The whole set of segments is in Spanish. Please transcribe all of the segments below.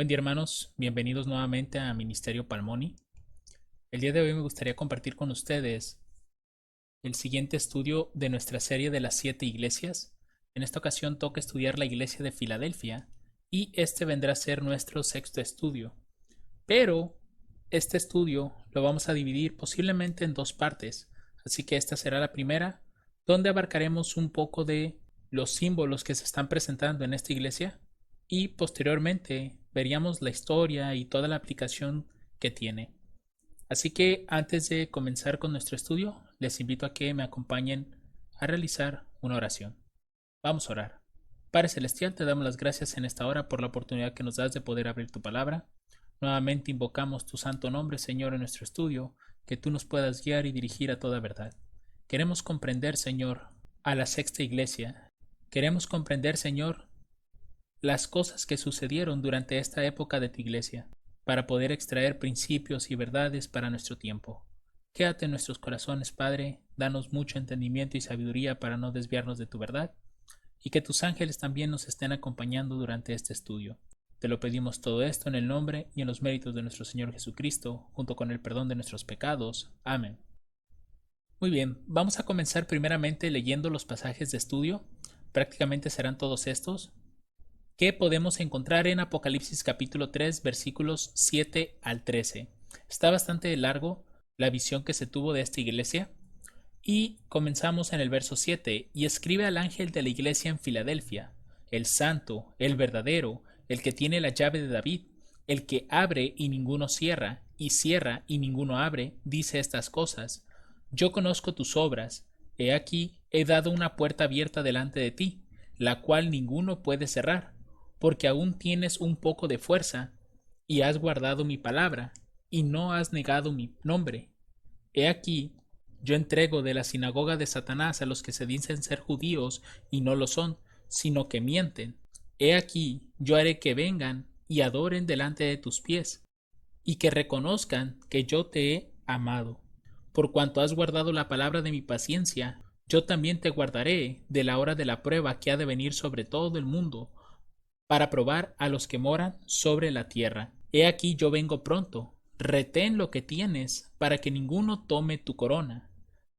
Buen día, hermanos, bienvenidos nuevamente a Ministerio Palmoni. El día de hoy me gustaría compartir con ustedes el siguiente estudio de nuestra serie de las 7 iglesias. En esta ocasión toca estudiar la iglesia de Filadelfia y este vendrá a ser nuestro sexto estudio. Pero este estudio lo vamos a dividir posiblemente en dos partes, así que esta será la primera, donde abarcaremos un poco de los símbolos que se están presentando en esta iglesia y posteriormente veríamos la historia y toda la aplicación que tiene. Así que antes de comenzar con nuestro estudio, les invito a que me acompañen a realizar una oración. Vamos a orar. Padre Celestial, te damos las gracias en esta hora por la oportunidad que nos das de poder abrir tu palabra. Nuevamente invocamos tu santo nombre, Señor, en nuestro estudio, que tú nos puedas guiar y dirigir a toda verdad. Queremos comprender, Señor, a la sexta iglesia. Queremos comprender, Señor, las cosas que sucedieron durante esta época de tu iglesia, para poder extraer principios y verdades para nuestro tiempo. Quédate en nuestros corazones, Padre, danos mucho entendimiento y sabiduría para no desviarnos de tu verdad, y que tus ángeles también nos estén acompañando durante este estudio. Te lo pedimos todo esto en el nombre y en los méritos de nuestro Señor Jesucristo, junto con el perdón de nuestros pecados. Amén. Muy bien, vamos a comenzar primeramente leyendo los pasajes de estudio. Prácticamente serán todos estos, que podemos encontrar en Apocalipsis capítulo 3 versículos 7 al 13. Está bastante largo la visión que se tuvo de esta iglesia y comenzamos en el verso 7. Y escribe al ángel de la iglesia en Filadelfia, el santo, el verdadero, el que tiene la llave de David, el que abre y ninguno cierra, y cierra y ninguno abre, dice estas cosas: Yo conozco tus obras, he aquí, he dado una puerta abierta delante de ti, la cual ninguno puede cerrar, porque aún tienes un poco de fuerza, y has guardado mi palabra, y no has negado mi nombre. He aquí, yo entrego de la sinagoga de Satanás a los que se dicen ser judíos y no lo son, sino que mienten. He aquí, yo haré que vengan y adoren delante de tus pies, y que reconozcan que yo te he amado. Por cuanto has guardado la palabra de mi paciencia, yo también te guardaré de la hora de la prueba que ha de venir sobre todo el mundo, para probar a los que moran sobre la tierra. He aquí yo vengo pronto. Retén lo que tienes, para que ninguno tome tu corona.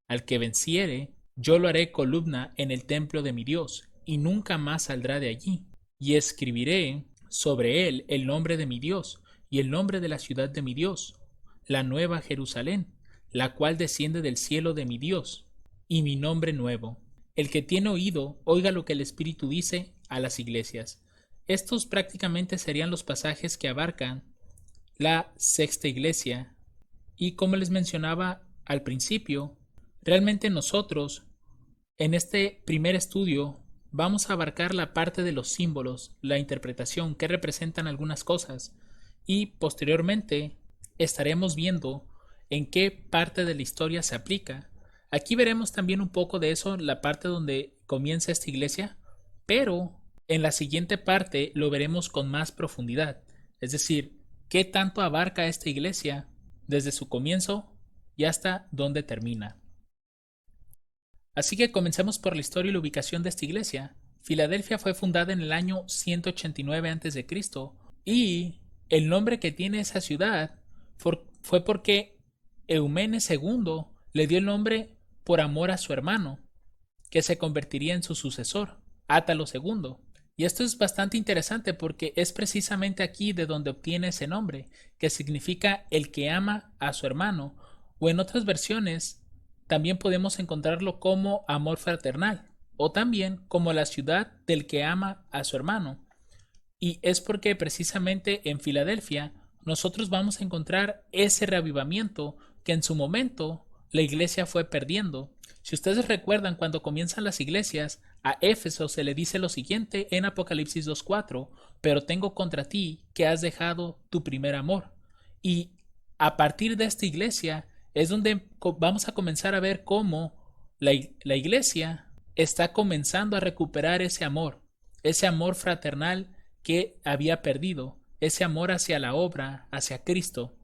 Al que venciere, yo lo haré columna en el templo de mi Dios, y nunca más saldrá de allí. Y escribiré sobre él el nombre de mi Dios, y el nombre de la ciudad de mi Dios, la nueva Jerusalén, la cual desciende del cielo de mi Dios, y mi nombre nuevo. El que tiene oído, oiga lo que el Espíritu dice a las iglesias. Estos prácticamente serían los pasajes que abarcan la sexta iglesia. Y como les mencionaba al principio, realmente nosotros en este primer estudio vamos a abarcar la parte de los símbolos, la interpretación, que representan algunas cosas, y posteriormente estaremos viendo en qué parte de la historia se aplica. Aquí veremos también un poco de eso, la parte donde comienza esta iglesia, pero en la siguiente parte lo veremos con más profundidad, es decir, qué tanto abarca esta iglesia desde su comienzo y hasta dónde termina. Así que comencemos por la historia y la ubicación de esta iglesia. Filadelfia fue fundada en el año 189 a.C. y el nombre que tiene esa ciudad fue porque Eumenes II le dio el nombre por amor a su hermano, que se convertiría en su sucesor, Átalo II. Y esto es bastante interesante porque es precisamente aquí de donde obtiene ese nombre, que significa el que ama a su hermano, o en otras versiones también podemos encontrarlo como amor fraternal, o también como la ciudad del que ama a su hermano. Y es porque precisamente en Filadelfia nosotros vamos a encontrar ese reavivamiento que en su momento la iglesia fue perdiendo. Si ustedes recuerdan, cuando comienzan las iglesias, a Éfeso se le dice lo siguiente en Apocalipsis 2:4: pero tengo contra ti que has dejado tu primer amor. Y a partir de esta iglesia es donde vamos a comenzar a ver cómo la iglesia está comenzando a recuperar ese amor fraternal que había perdido, ese amor hacia la obra, hacia Cristo.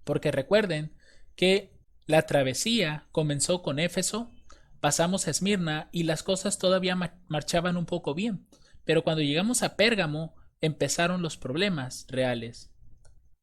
Porque recuerden que la travesía comenzó con Éfeso, pasamos a Esmirna y las cosas todavía marchaban un poco bien. Pero cuando llegamos a Pérgamo empezaron los problemas reales.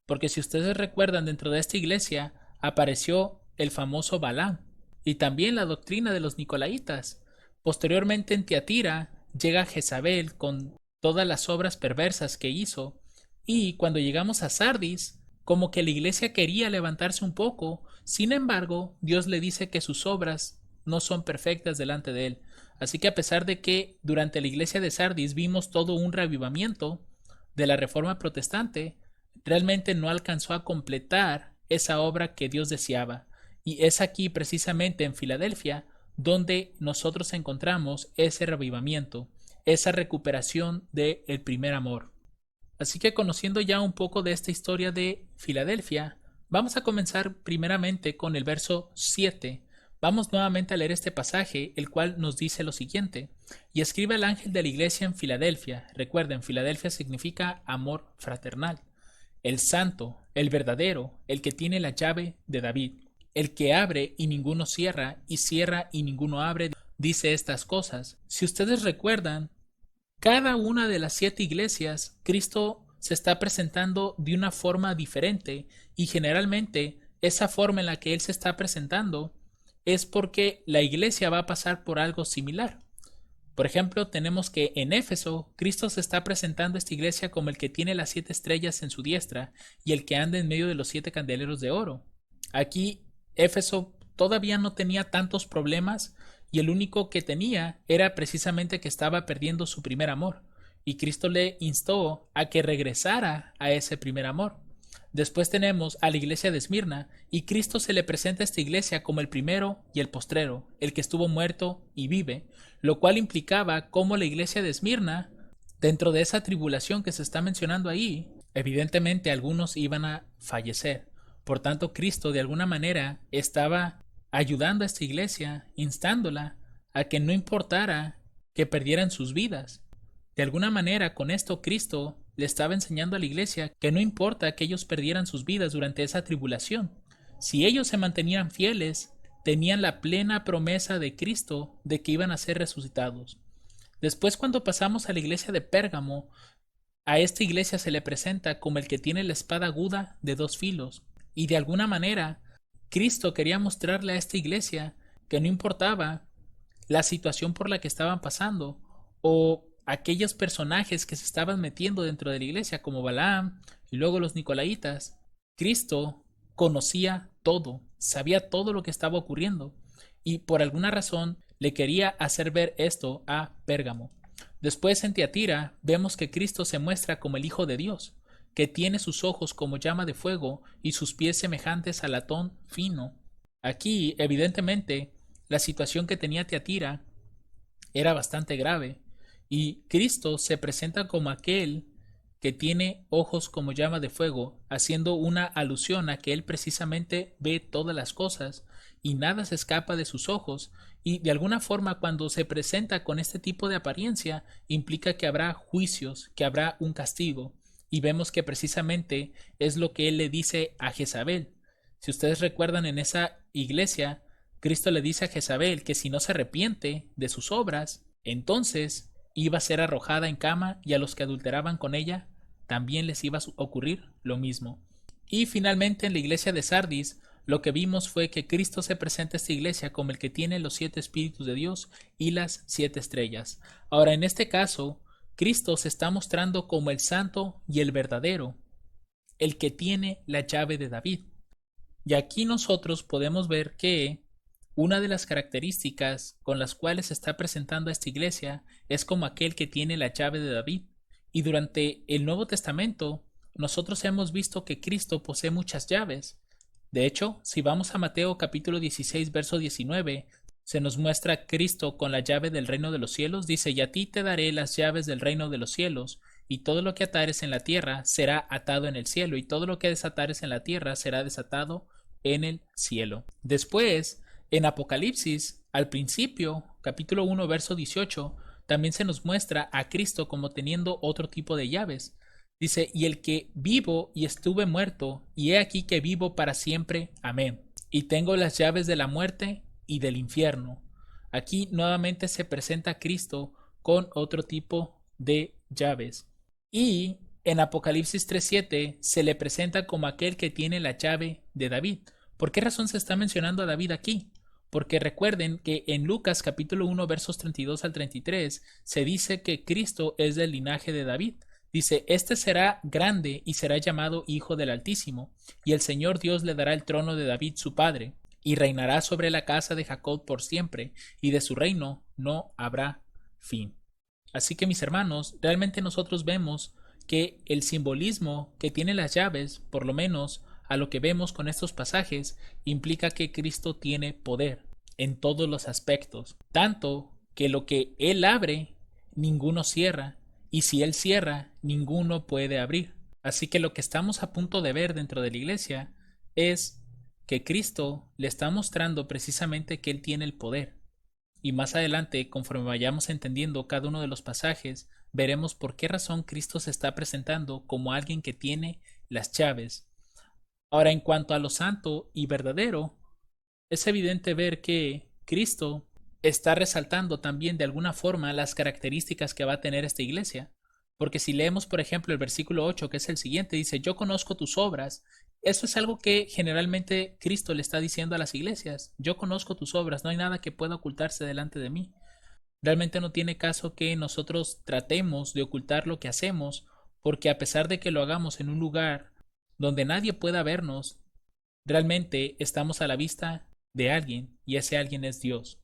Porque si ustedes recuerdan, dentro de esta iglesia apareció el famoso Balaam y también la doctrina de los Nicolaitas. Posteriormente en Tiatira llega Jezabel con todas las obras perversas que hizo, y cuando llegamos a Sardis, como que la iglesia quería levantarse un poco, sin embargo, Dios le dice que sus obras no son perfectas delante de él. Así que a pesar de que durante la iglesia de Sardis vimos todo un reavivamiento de la Reforma Protestante, realmente no alcanzó a completar esa obra que Dios deseaba. Y es aquí precisamente en Filadelfia donde nosotros encontramos ese reavivamiento, esa recuperación del primer amor. Así que conociendo ya un poco de esta historia de Filadelfia, vamos a comenzar primeramente con el verso 7. Vamos nuevamente a leer este pasaje, el cual nos dice lo siguiente: y escribe al ángel de la iglesia en Filadelfia. Recuerden, Filadelfia significa amor fraternal. El santo, el verdadero, el que tiene la llave de David, el que abre y ninguno cierra, y cierra y ninguno abre, dice estas cosas. Si ustedes recuerdan, cada una de las 7 iglesias, Cristo se está presentando de una forma diferente, y generalmente esa forma en la que Él se está presentando es porque la iglesia va a pasar por algo similar. Por ejemplo, tenemos que en Éfeso, Cristo se está presentando a esta iglesia como el que tiene las 7 estrellas en su diestra y el que anda en medio de los 7 candeleros de oro. Aquí, Éfeso todavía no tenía tantos problemas, y el único que tenía era precisamente que estaba perdiendo su primer amor, y Cristo le instó a que regresara a ese primer amor. Después tenemos a la iglesia de Esmirna, y Cristo se le presenta a esta iglesia como el primero y el postrero, el que estuvo muerto y vive, lo cual implicaba cómo la iglesia de Esmirna, dentro de esa tribulación que se está mencionando ahí, evidentemente algunos iban a fallecer. Por tanto, Cristo de alguna manera estaba ayudando a esta iglesia, instándola a que no importara que perdieran sus vidas. De alguna manera, con esto Cristo le estaba enseñando a la iglesia que no importa que ellos perdieran sus vidas durante esa tribulación. Si ellos se mantenían fieles, tenían la plena promesa de Cristo de que iban a ser resucitados. Después, cuando pasamos a la iglesia de Pérgamo, a esta iglesia se le presenta como el que tiene la espada aguda de 2 filos, y de alguna manera Cristo quería mostrarle a esta iglesia que no importaba la situación por la que estaban pasando o aquellos personajes que se estaban metiendo dentro de la iglesia como Balaam y luego los Nicolaitas. Cristo conocía todo, sabía todo lo que estaba ocurriendo, y por alguna razón le quería hacer ver esto a Pérgamo. Después en Tiatira vemos que Cristo se muestra como el Hijo de Dios, que tiene sus ojos como llama de fuego y sus pies semejantes a latón fino. Aquí, evidentemente, la situación que tenía Tiatira era bastante grave, y Cristo se presenta como aquel que tiene ojos como llama de fuego, haciendo una alusión a que él precisamente ve todas las cosas y nada se escapa de sus ojos, y de alguna forma cuando se presenta con este tipo de apariencia implica que habrá juicios, que habrá un castigo, y vemos que precisamente es lo que él le dice a Jezabel. Si ustedes recuerdan, en esa iglesia, Cristo le dice a Jezabel que si no se arrepiente de sus obras, entonces iba a ser arrojada en cama, y a los que adulteraban con ella también les iba a ocurrir lo mismo. Y finalmente en la iglesia de Sardis, lo que vimos fue que Cristo se presenta a esta iglesia como el que tiene los 7 espíritus de Dios y las 7 estrellas. Ahora, en este caso, Cristo se está mostrando como el santo y el verdadero, el que tiene la llave de David. Y aquí nosotros podemos ver que una de las características con las cuales se está presentando a esta iglesia es como aquel que tiene la llave de David. Y durante el Nuevo Testamento, nosotros hemos visto que Cristo posee muchas llaves. De hecho, si vamos a Mateo capítulo 16, verso 19, se nos muestra a Cristo con la llave del reino de los cielos. Dice: y a ti te daré las llaves del reino de los cielos, y todo lo que atares en la tierra será atado en el cielo, y todo lo que desatares en la tierra será desatado en el cielo. Después, en Apocalipsis, al principio, capítulo 1, verso 18, también se nos muestra a Cristo como teniendo otro tipo de llaves. Dice: y el que vivo y estuve muerto, y he aquí que vivo para siempre. Amén. Y tengo las llaves de la muerte y del infierno. Aquí nuevamente se presenta a Cristo con otro tipo de llaves. Y en Apocalipsis 3:7 se le presenta como aquel que tiene la llave de David. ¿Por qué razón se está mencionando a David aquí? Porque recuerden que en Lucas capítulo 1 versos 32 al 33 se dice que Cristo es del linaje de David. Dice, este será grande y será llamado Hijo del Altísimo, y el Señor Dios le dará el trono de David su padre, y reinará sobre la casa de Jacob por siempre, y de su reino no habrá fin. Así que mis hermanos, realmente nosotros vemos que el simbolismo que tienen las llaves, por lo menos a lo que vemos con estos pasajes, implica que Cristo tiene poder en todos los aspectos, tanto que lo que Él abre, ninguno cierra, y si Él cierra, ninguno puede abrir. Así que lo que estamos a punto de ver dentro de la iglesia es que Cristo le está mostrando precisamente que Él tiene el poder. Y más adelante, conforme vayamos entendiendo cada uno de los pasajes, veremos por qué razón Cristo se está presentando como alguien que tiene las llaves. Ahora, en cuanto a lo santo y verdadero, es evidente ver que Cristo está resaltando también de alguna forma las características que va a tener esta iglesia. Porque si leemos, por ejemplo, el versículo 8, que es el siguiente, dice, yo conozco tus obras. Eso es algo que generalmente Cristo le está diciendo a las iglesias. Yo conozco tus obras, no hay nada que pueda ocultarse delante de mí. Realmente no tiene caso que nosotros tratemos de ocultar lo que hacemos, porque a pesar de que lo hagamos en un lugar donde nadie pueda vernos, realmente estamos a la vista de alguien, y ese alguien es Dios.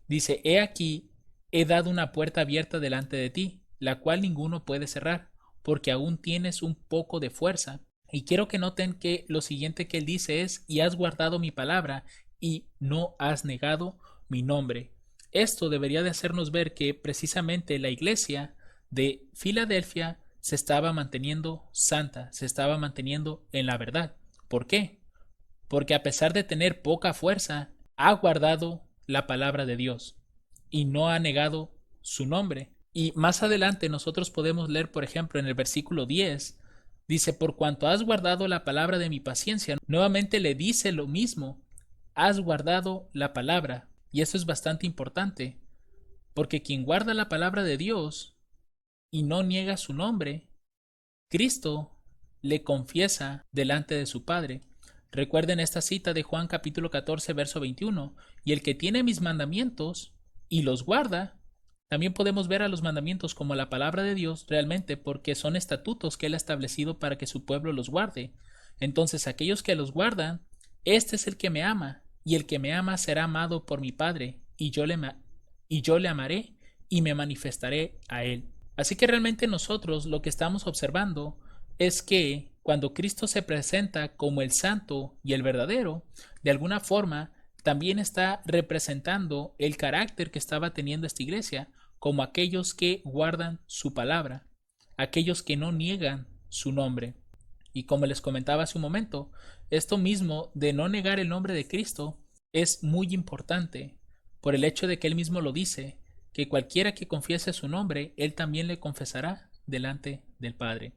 Dice, he aquí, he dado una puerta abierta delante de ti, la cual ninguno puede cerrar, porque aún tienes un poco de fuerza. Y quiero que noten que lo siguiente que él dice es, y has guardado mi palabra, y no has negado mi nombre. Esto debería de hacernos ver que precisamente la iglesia de Filadelfia se estaba manteniendo santa, se estaba manteniendo en la verdad. ¿Por qué? Porque a pesar de tener poca fuerza, ha guardado la palabra de Dios y no ha negado su nombre. Y más adelante nosotros podemos leer, por ejemplo, en el versículo 10, dice, por cuanto has guardado la palabra de mi paciencia, nuevamente le dice lo mismo, has guardado la palabra. Y eso es bastante importante, porque quien guarda la palabra de Dios y no niega su nombre, Cristo le confiesa delante de su Padre. Recuerden esta cita de Juan capítulo 14, verso 21, y el que tiene mis mandamientos y los guarda. También podemos ver a los mandamientos como la palabra de Dios realmente, porque son estatutos que Él ha establecido para que su pueblo los guarde. Entonces aquellos que los guardan, este es el que me ama, y el que me ama será amado por mi Padre, y yo le amaré y me manifestaré a Él. Así que realmente nosotros lo que estamos observando es que cuando Cristo se presenta como el santo y el verdadero, de alguna forma también está representando el carácter que estaba teniendo esta iglesia, como aquellos que guardan su palabra, aquellos que no niegan su nombre. Y como les comentaba hace un momento, esto mismo de no negar el nombre de Cristo es muy importante por el hecho de que Él mismo lo dice, que cualquiera que confiese su nombre, Él también le confesará delante del Padre.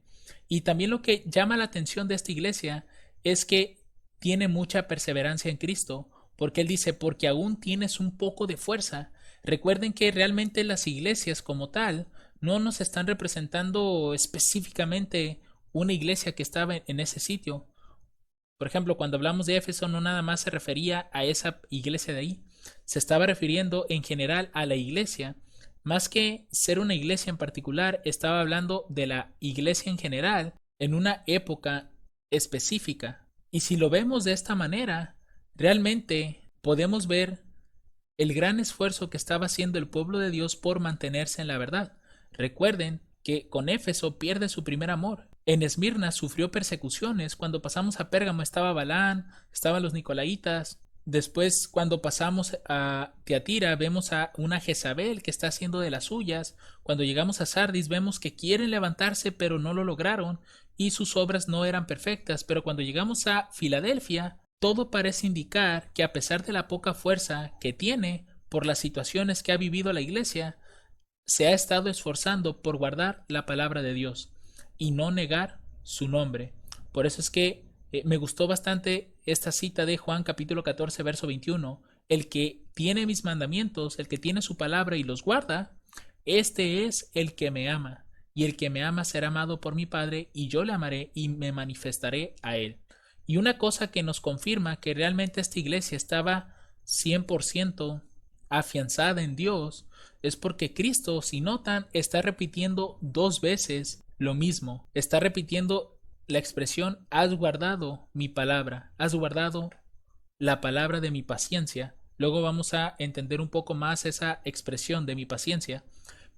Y también lo que llama la atención de esta iglesia es que tiene mucha perseverancia en Cristo, porque Él dice, porque aún tienes un poco de fuerza. Recuerden que realmente las iglesias como tal no nos están representando específicamente una iglesia que estaba en ese sitio. Por ejemplo, cuando hablamos de Éfeso no nada más se refería a esa iglesia de ahí, se estaba refiriendo en general a la iglesia. Más que ser una iglesia en particular, estaba hablando de la iglesia en general en una época específica. Y si lo vemos de esta manera, realmente podemos ver el gran esfuerzo que estaba haciendo el pueblo de Dios por mantenerse en la verdad. Recuerden que con Éfeso pierde su primer amor. En Esmirna sufrió persecuciones. Cuando pasamos a Pérgamo estaba Balán, estaban los Nicolaitas. Después, cuando pasamos a Tiatira, vemos a una Jezabel que está haciendo de las suyas. Cuando llegamos a Sardis, vemos que quieren levantarse, pero no lo lograron y sus obras no eran perfectas. Pero cuando llegamos a Filadelfia, todo parece indicar que a pesar de la poca fuerza que tiene por las situaciones que ha vivido la iglesia, se ha estado esforzando por guardar la palabra de Dios y no negar su nombre. Por eso es que me gustó bastante esta cita de Juan capítulo 14 verso 21. El que tiene mis mandamientos, el que tiene su palabra y los guarda, este es el que me ama. y el que me ama será amado por mi Padre, y yo le amaré y me manifestaré a él. Y una cosa que nos confirma que realmente esta iglesia estaba 100% afianzada en Dios es porque Cristo, si notan, está repitiendo 2 veces lo mismo. Está repitiendo la expresión: has guardado mi palabra, has guardado la palabra de mi paciencia. Luego vamos a entender un poco más esa expresión de mi paciencia.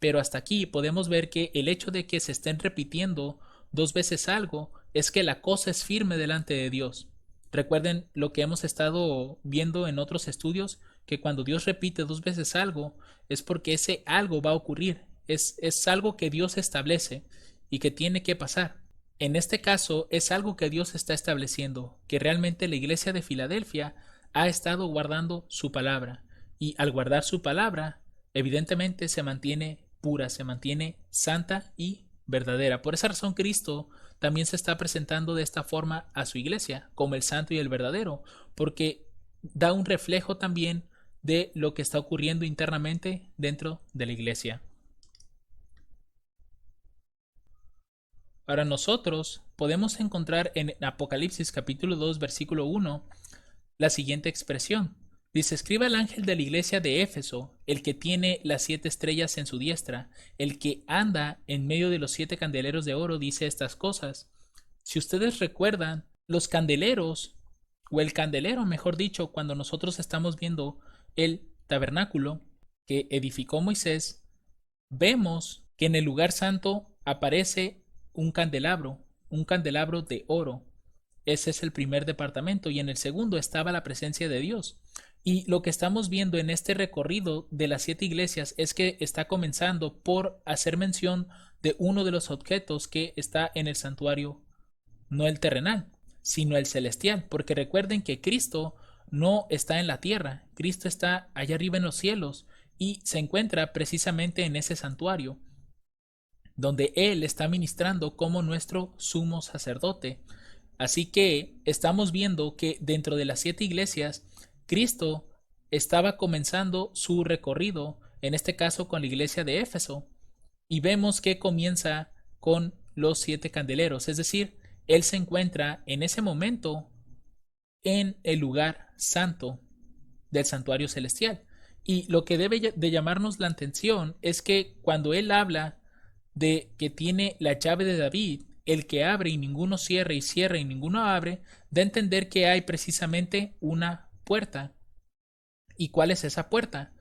Pero hasta aquí podemos ver que el hecho de que se estén repitiendo 2 veces algo es que la cosa es firme delante de Dios. Recuerden lo que hemos estado viendo en otros estudios, que cuando Dios repite 2 veces algo es porque ese algo va a ocurrir. Es algo que Dios establece y que tiene que pasar. En este caso es algo que Dios está estableciendo, que realmente la iglesia de Filadelfia ha estado guardando su palabra, y al guardar su palabra, evidentemente se mantiene pura, se mantiene santa y verdadera. Por esa razón Cristo también se está presentando de esta forma a su iglesia, como el santo y el verdadero, porque da un reflejo también de lo que está ocurriendo internamente dentro de la iglesia. Ahora nosotros podemos encontrar en Apocalipsis capítulo 2 versículo 1 la siguiente expresión. Dice: escriba al ángel de la iglesia de Éfeso, el que tiene las 7 estrellas en su diestra, el que anda en medio de los 7 candeleros de oro, dice estas cosas. Si ustedes recuerdan, los candeleros, o el candelero, mejor dicho, cuando nosotros estamos viendo el tabernáculo que edificó Moisés, vemos que en el lugar santo aparece un candelabro de oro. Ese es el primer departamento, y en el segundo estaba la presencia de Dios. Y lo que estamos viendo en este recorrido de las 7 iglesias es que está comenzando por hacer mención de uno de los objetos que está en el santuario, no el terrenal, sino el celestial, porque recuerden que Cristo no está en la tierra, Cristo está allá arriba en los cielos y se encuentra precisamente en ese santuario, donde Él está ministrando como nuestro sumo sacerdote. Así que estamos viendo que dentro de las 7 iglesias, Cristo estaba comenzando su recorrido, en este caso con la iglesia de Éfeso, y vemos que comienza con los 7 candeleros, es decir, Él se encuentra en ese momento en el lugar santo del santuario celestial. Y lo que debe de llamarnos la atención es que cuando Él habla de que tiene la llave de David, el que abre y ninguno cierra, y cierra y ninguno abre, da a entender que hay precisamente una puerta. ¿Y cuál es esa puerta?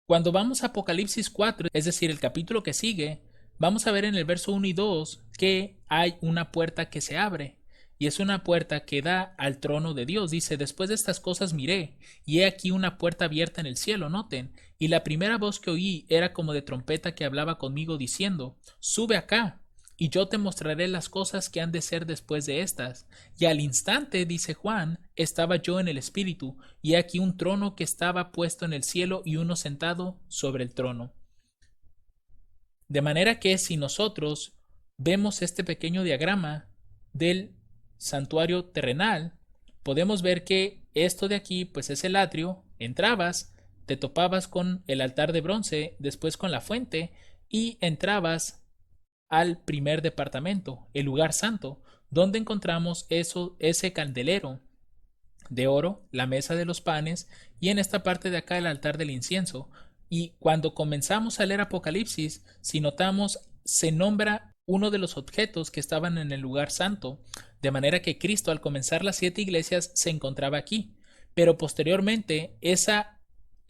Cuando vamos a Apocalipsis 4, es decir, el capítulo que sigue, vamos a ver en el verso 1 y 2 que hay una puerta que se abre, y es una puerta que da al trono de Dios. Dice: después de estas cosas miré, y he aquí una puerta abierta en el cielo, noten, y la primera voz que oí era como de trompeta que hablaba conmigo diciendo: sube acá, y yo te mostraré las cosas que han de ser después de estas. Y al instante, dice Juan, estaba yo en el Espíritu, y aquí un trono que estaba puesto en el cielo y uno sentado sobre el trono. De manera que si nosotros vemos este pequeño diagrama del santuario terrenal, podemos ver que esto de aquí pues es el atrio. Entrabas, te topabas con el altar de bronce, después con la fuente, y entrabas al primer departamento, el lugar santo, donde encontramos ese candelero de oro, la mesa de los panes, y en esta parte de acá el altar del incienso. Y cuando comenzamos a leer Apocalipsis, si notamos, se nombra uno de los objetos que estaban en el lugar santo, de manera que Cristo, al comenzar las 7 iglesias, se encontraba aquí, pero posteriormente esa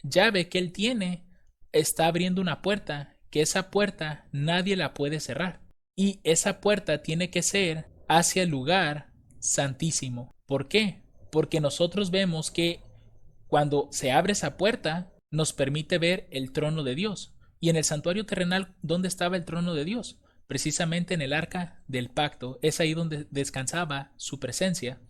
llave que él tiene está abriendo una puerta, que esa puerta nadie la puede cerrar, y esa puerta tiene que ser hacia el lugar santísimo. ¿Por qué? Porque nosotros vemos que cuando se abre esa puerta nos permite ver el trono de Dios. Y en el santuario terrenal, ¿dónde estaba el trono de Dios? Precisamente en el arca del pacto. Es ahí donde descansaba su presencia.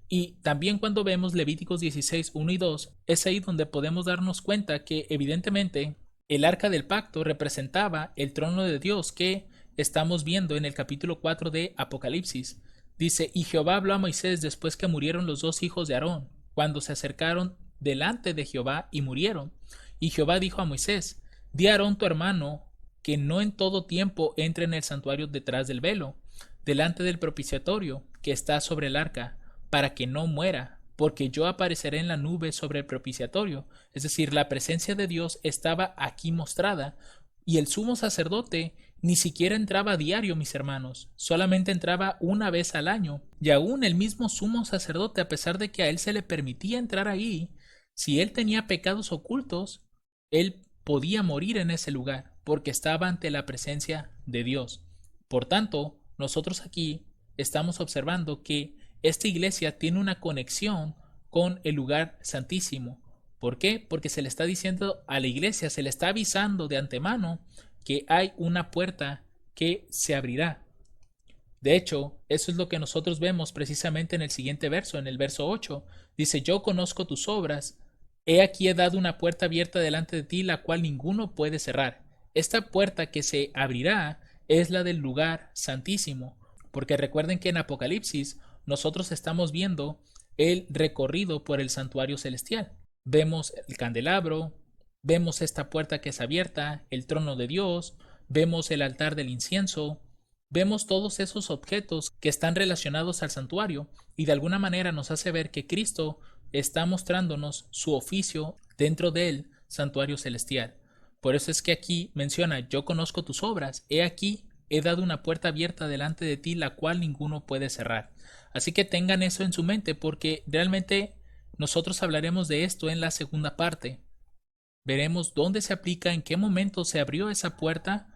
Y también cuando vemos Levíticos 16, 1 y 2, es ahí donde podemos darnos cuenta que evidentemente el arca del pacto representaba el trono de Dios que estamos viendo en el capítulo 4 de Apocalipsis. Dice: y Jehová habló a Moisés después que murieron los 2 hijos de Aarón, cuando se acercaron delante de Jehová y murieron. Y Jehová dijo a Moisés: di a Aarón tu hermano que no en todo tiempo entre en el santuario detrás del velo, delante del propiciatorio que está sobre el arca, para que no muera, porque yo apareceré en la nube sobre el propiciatorio. Es decir, la presencia de Dios estaba aquí mostrada, y el sumo sacerdote ni siquiera entraba a diario, mis hermanos, solamente entraba una vez al año, y aún el mismo sumo sacerdote, a pesar de que a él se le permitía entrar ahí, si él tenía pecados ocultos, él podía morir en ese lugar, porque estaba ante la presencia de Dios. Por tanto, nosotros aquí estamos observando que esta iglesia tiene una conexión con el lugar santísimo. ¿Por qué? Porque se le está diciendo a la iglesia, se le está avisando de antemano que hay una puerta que se abrirá. De hecho, eso es lo que nosotros vemos precisamente en el siguiente verso, en el verso 8. Dice, yo conozco tus obras, he aquí he dado una puerta abierta delante de ti, la cual ninguno puede cerrar. Esta puerta que se abrirá es la del lugar santísimo, porque recuerden que en Apocalipsis nosotros estamos viendo el recorrido por el santuario celestial. Vemos el candelabro, vemos esta puerta que es abierta, el trono de Dios, vemos el altar del incienso, vemos todos esos objetos que están relacionados al santuario y de alguna manera nos hace ver que Cristo está mostrándonos su oficio dentro del santuario celestial. Por eso es que aquí menciona, yo conozco tus obras, he aquí, he dado una puerta abierta delante de ti, la cual ninguno puede cerrar. Así que tengan eso en su mente porque realmente nosotros hablaremos de esto en la segunda parte. Veremos dónde se aplica, en qué momento se abrió esa puerta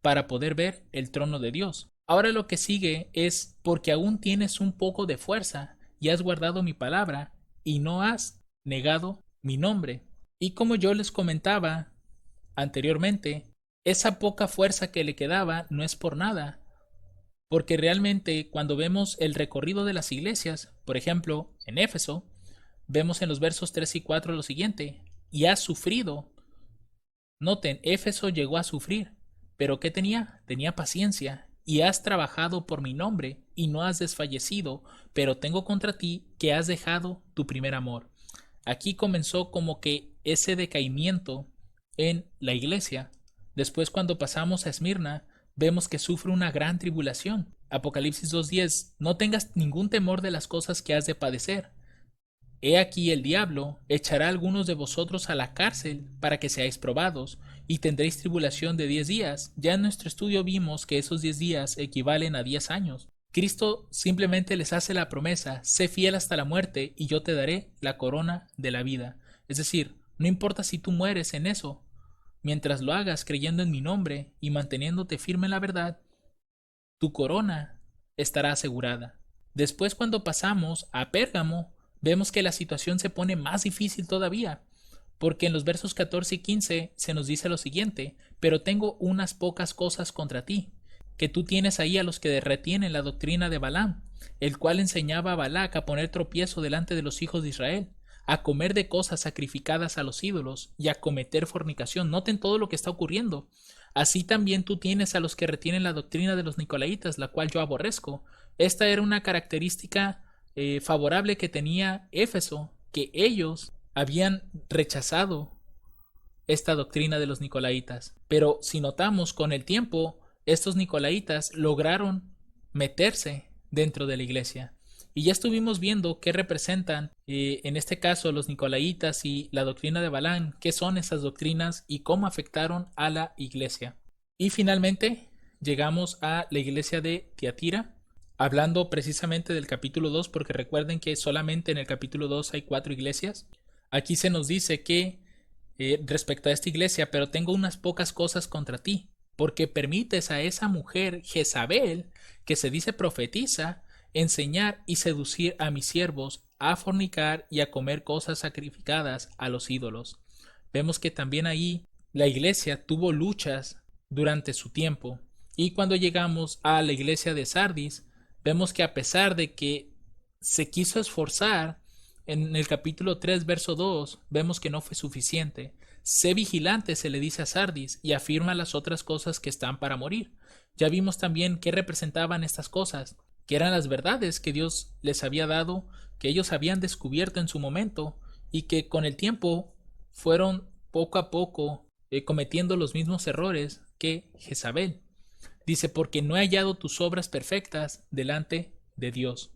para poder ver el trono de Dios. Ahora lo que sigue es porque aún tienes un poco de fuerza y has guardado mi palabra y no has negado mi nombre. Y como yo les comentaba anteriormente, esa poca fuerza que le quedaba no es por nada, porque realmente cuando vemos el recorrido de las iglesias, por ejemplo, en Éfeso, vemos en los versos 3 y 4 lo siguiente, y has sufrido. Noten, Éfeso llegó a sufrir, pero ¿qué tenía? Tenía paciencia, y has trabajado por mi nombre, y no has desfallecido, pero tengo contra ti que has dejado tu primer amor. Aquí comenzó como que ese decaimiento en la iglesia. Después, cuando pasamos a Esmirna, vemos que sufre una gran tribulación. Apocalipsis 2:10, no tengas ningún temor de las cosas que has de padecer. He aquí el diablo echará a algunos de vosotros a la cárcel para que seáis probados, y tendréis tribulación de 10 días. Ya en nuestro estudio vimos que esos 10 días equivalen a 10 años. Cristo simplemente les hace la promesa, sé fiel hasta la muerte y yo te daré la corona de la vida. Es decir, no importa si tú mueres en eso, mientras lo hagas creyendo en mi nombre y manteniéndote firme en la verdad, tu corona estará asegurada. Después, cuando pasamos a Pérgamo, vemos que la situación se pone más difícil todavía, porque en los versos 14 y 15 se nos dice lo siguiente, pero tengo unas pocas cosas contra ti, que tú tienes ahí a los que retienen la doctrina de Balaam, el cual enseñaba a Balac a poner tropiezo delante de los hijos de Israel, a comer de cosas sacrificadas a los ídolos y a cometer fornicación. Noten todo lo que está ocurriendo. Así también tú tienes a los que retienen la doctrina de los nicolaitas, la cual yo aborrezco. Esta era una característica favorable que tenía Éfeso, que ellos habían rechazado esta doctrina de los nicolaitas. Pero si notamos con el tiempo, estos nicolaitas lograron meterse dentro de la iglesia. Y ya estuvimos viendo qué representan, en este caso, los nicolaitas y la doctrina de Balaam, qué son esas doctrinas y cómo afectaron a la iglesia. Y finalmente llegamos a la iglesia de Tiatira, hablando precisamente del capítulo 2, porque recuerden que solamente en el capítulo 2 hay 4 iglesias. Aquí se nos dice que respecto a esta iglesia, pero tengo unas pocas cosas contra ti, porque permites a esa mujer Jezabel, que se dice profetiza, enseñar y seducir a mis siervos a fornicar y a comer cosas sacrificadas a los ídolos. Vemos que también ahí la iglesia tuvo luchas durante su tiempo. Y cuando llegamos a la iglesia de Sardis, vemos que a pesar de que se quiso esforzar, en el capítulo 3, verso 2, vemos que no fue suficiente. Sé vigilante, se le dice a Sardis, y afirma las otras cosas que están para morir. Ya vimos también qué representaban estas cosas, que eran las verdades que Dios les había dado, que ellos habían descubierto en su momento, y que con el tiempo fueron poco a poco cometiendo los mismos errores que Jezabel. Dice, porque no he hallado tus obras perfectas delante de Dios.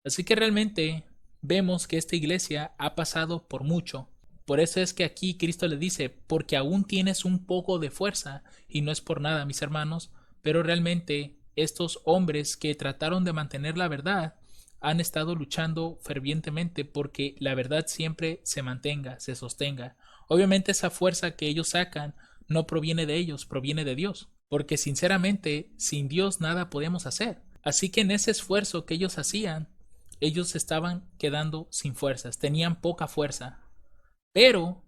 Así que realmente vemos que esta iglesia ha pasado por mucho. Por eso es que aquí Cristo le dice, porque aún tienes un poco de fuerza, y no es por nada, mis hermanos, pero realmente estos hombres que trataron de mantener la verdad han estado luchando fervientemente porque la verdad siempre se mantenga, se sostenga. Obviamente esa fuerza que ellos sacan no proviene de ellos, proviene de Dios, porque sinceramente sin Dios nada podemos hacer. Así que en ese esfuerzo que ellos hacían, ellos estaban quedando sin fuerzas, tenían poca fuerza, pero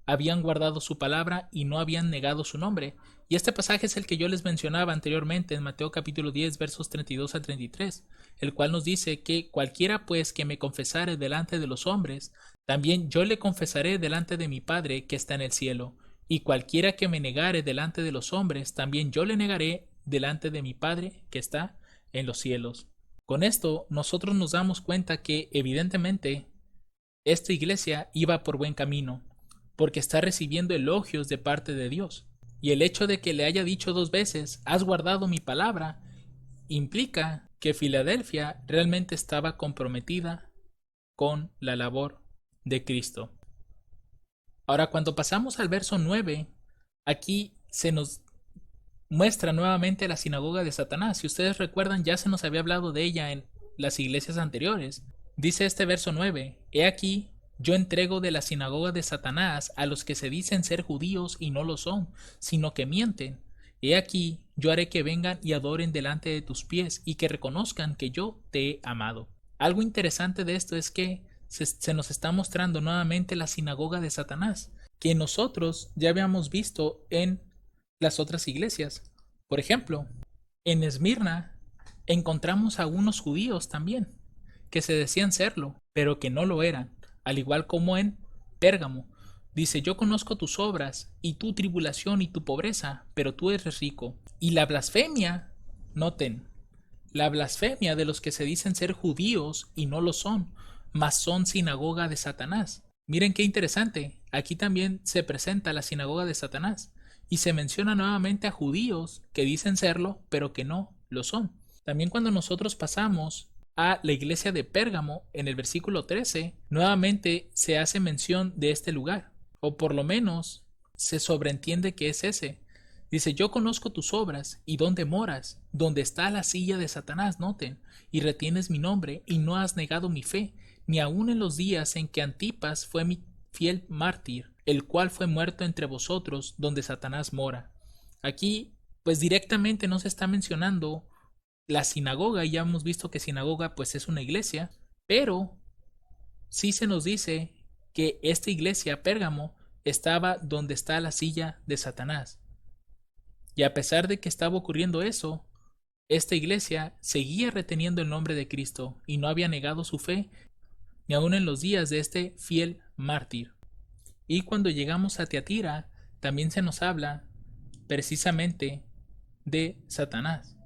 habían guardado su palabra y no habían negado su nombre. Y este pasaje es el que yo les mencionaba anteriormente en Mateo capítulo 10 versos 32 a 33, el cual nos dice que cualquiera pues que me confesare delante de los hombres, también yo le confesaré delante de mi Padre que está en el cielo, y cualquiera que me negare delante de los hombres, también yo le negaré delante de mi Padre que está en los cielos. Con esto nosotros nos damos cuenta que evidentemente esta iglesia iba por buen camino, porque está recibiendo elogios de parte de Dios. Y el hecho de que le haya dicho 2 veces, has guardado mi palabra, implica que Filadelfia realmente estaba comprometida con la labor de Cristo. Ahora, cuando pasamos al verso 9, aquí se nos muestra nuevamente la sinagoga de Satanás. Si ustedes recuerdan, ya se nos había hablado de ella en las iglesias anteriores. Dice este verso 9, he aquí, yo entrego de la sinagoga de Satanás a los que se dicen ser judíos y no lo son, sino que mienten. He aquí, yo haré que vengan y adoren delante de tus pies y que reconozcan que yo te he amado. Algo interesante de esto es que se nos está mostrando nuevamente la sinagoga de Satanás, que nosotros ya habíamos visto en las otras iglesias. Por ejemplo, en Esmirna encontramos a unos judíos también, que se decían serlo, pero que no lo eran, al igual como en Pérgamo. Dice, yo conozco tus obras, y tu tribulación y tu pobreza, pero tú eres rico. Y la blasfemia, noten, la blasfemia de los que se dicen ser judíos y no lo son, mas son sinagoga de Satanás. Miren qué interesante, aquí también se presenta la sinagoga de Satanás, y se menciona nuevamente a judíos que dicen serlo, pero que no lo son. También cuando nosotros pasamos a la iglesia de Pérgamo, en el versículo 13, nuevamente se hace mención de este lugar, o por lo menos se sobreentiende que es ese. Dice, yo conozco tus obras y dónde moras, donde está la silla de Satanás, noten, y retienes mi nombre y no has negado mi fe, ni aun en los días en que Antipas fue mi fiel mártir, el cual fue muerto entre vosotros, donde Satanás mora. Aquí, pues directamente no se está mencionando la sinagoga, y ya hemos visto que sinagoga pues es una iglesia, pero sí se nos dice que esta iglesia, Pérgamo, estaba donde está la silla de Satanás. Y a pesar de que estaba ocurriendo eso, esta iglesia seguía reteniendo el nombre de Cristo y no había negado su fe, ni aun en los días de este fiel mártir. Y cuando llegamos a Tiatira, también se nos habla precisamente de Satanás.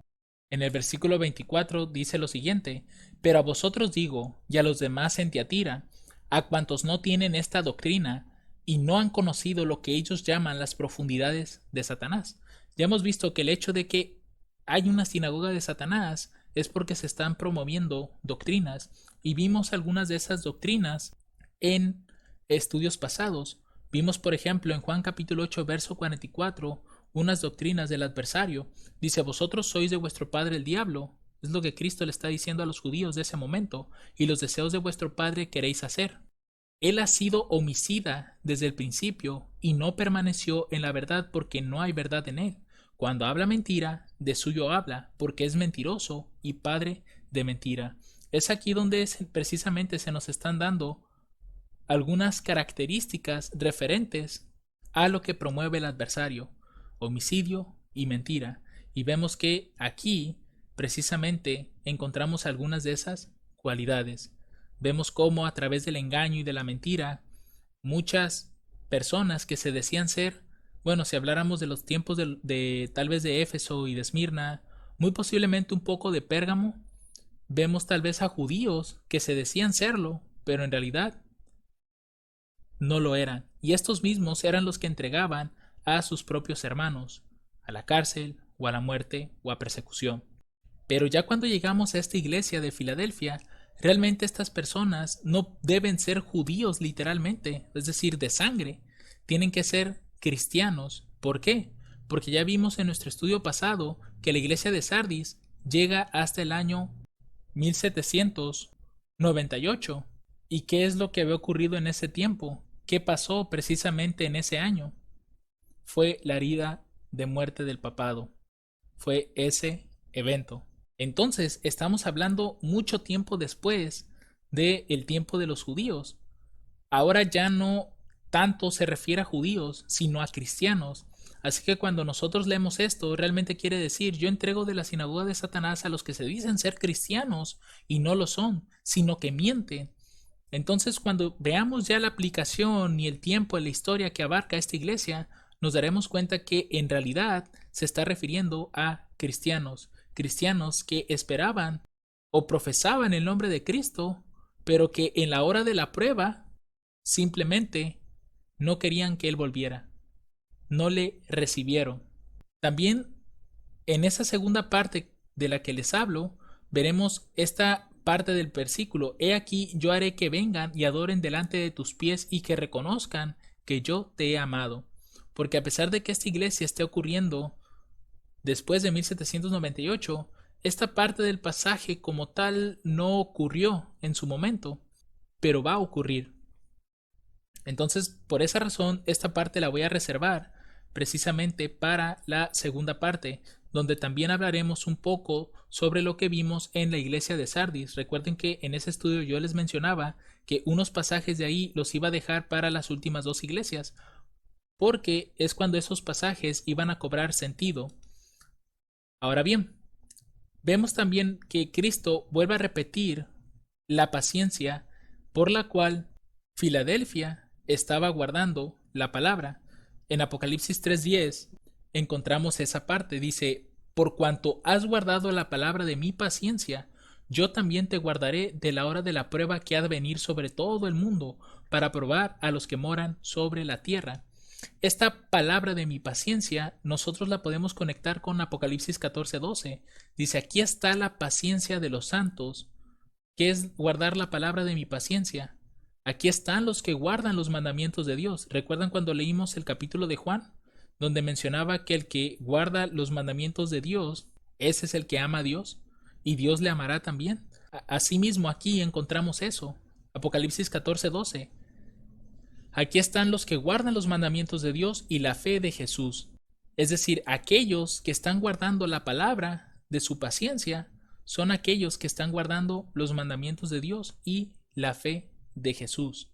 En el versículo 24 dice lo siguiente, pero a vosotros digo, y a los demás en Tiatira, a cuantos no tienen esta doctrina, y no han conocido lo que ellos llaman las profundidades de Satanás. Ya hemos visto que el hecho de que hay una sinagoga de Satanás es porque se están promoviendo doctrinas, y vimos algunas de esas doctrinas en estudios pasados. Vimos, por ejemplo, en Juan capítulo 8, verso 44, unas doctrinas del adversario. Dice, vosotros sois de vuestro padre el diablo. Es lo que Cristo le está diciendo a los judíos de ese momento, y los deseos de vuestro padre queréis hacer. Él ha sido homicida desde el principio y no permaneció en la verdad porque no hay verdad en él. Cuando habla mentira, de suyo habla, porque es mentiroso y padre de mentira. Es aquí donde precisamente se nos están dando algunas características referentes a lo que promueve el adversario, homicidio y mentira. Y vemos que aquí precisamente encontramos algunas de esas cualidades. Vemos cómo a través del engaño y de la mentira, muchas personas que se decían ser, bueno, si habláramos de los tiempos de tal vez de Éfeso y de Esmirna, muy posiblemente un poco de Pérgamo, vemos tal vez a judíos que se decían serlo, pero en realidad no lo eran. Y estos mismos eran los que entregaban a sus propios hermanos. a la cárcel o a la muerte o a persecución. Pero ya cuando llegamos a esta iglesia de Filadelfia, realmente estas personas no deben ser judíos literalmente, es decir, de sangre. Tienen que ser cristianos. ¿Por qué? Porque ya vimos en nuestro estudio pasado que la iglesia de Sardis llega hasta el año 1798. ¿Y qué es lo que había ocurrido en ese tiempo? ¿Qué pasó precisamente en ese año? Fue la herida de muerte del papado. Fue ese evento. Entonces, estamos hablando mucho tiempo después del tiempo de los judíos. Ahora ya no tanto se refiere a judíos, sino a cristianos. Así que cuando nosotros leemos esto, realmente quiere decir, yo entrego de la sinagoga de Satanás a los que se dicen ser cristianos y no lo son, sino que mienten. Entonces, cuando veamos ya la aplicación y el tiempo en la historia que abarca esta iglesia, nos daremos cuenta que en realidad se está refiriendo a cristianos, cristianos que esperaban o profesaban el nombre de Cristo, pero que en la hora de la prueba simplemente no querían que Él volviera, no le recibieron. También en esa segunda parte de la que les hablo, veremos esta parte del versículo: He aquí, yo haré que vengan y adoren delante de tus pies y que reconozcan que yo te he amado. Porque a pesar de que esta iglesia esté ocurriendo después de 1798, esta parte del pasaje como tal no ocurrió en su momento, pero va a ocurrir. Entonces, por esa razón, esta parte la voy a reservar precisamente para la segunda parte, donde también hablaremos un poco sobre lo que vimos en la iglesia de Sardis. Recuerden que en ese estudio yo les mencionaba que unos pasajes de ahí los iba a dejar para las últimas dos iglesias, porque es cuando esos pasajes iban a cobrar sentido. Ahora bien, vemos también que Cristo vuelve a repetir la paciencia por la cual Filadelfia estaba guardando la palabra. En Apocalipsis 3:10 encontramos esa parte. Dice: por cuanto has guardado la palabra de mi paciencia, yo también te guardaré de la hora de la prueba que ha de venir sobre todo el mundo, para probar a los que moran sobre la tierra. Esta palabra de mi paciencia nosotros la podemos conectar con Apocalipsis 14:12. Dice: aquí está la paciencia de los santos. ¿Qué es guardar la palabra de mi paciencia? Aquí están los que guardan los mandamientos de Dios. ¿Recuerdan cuando leímos el capítulo de Juan, donde mencionaba que el que guarda los mandamientos de Dios, ese es el que ama a Dios, y Dios le amará también? Asimismo, aquí encontramos eso. Apocalipsis 14:12. Aquí están los que guardan los mandamientos de Dios y la fe de Jesús. Es decir, aquellos que están guardando la palabra de su paciencia son aquellos que están guardando los mandamientos de Dios y la fe de Jesús.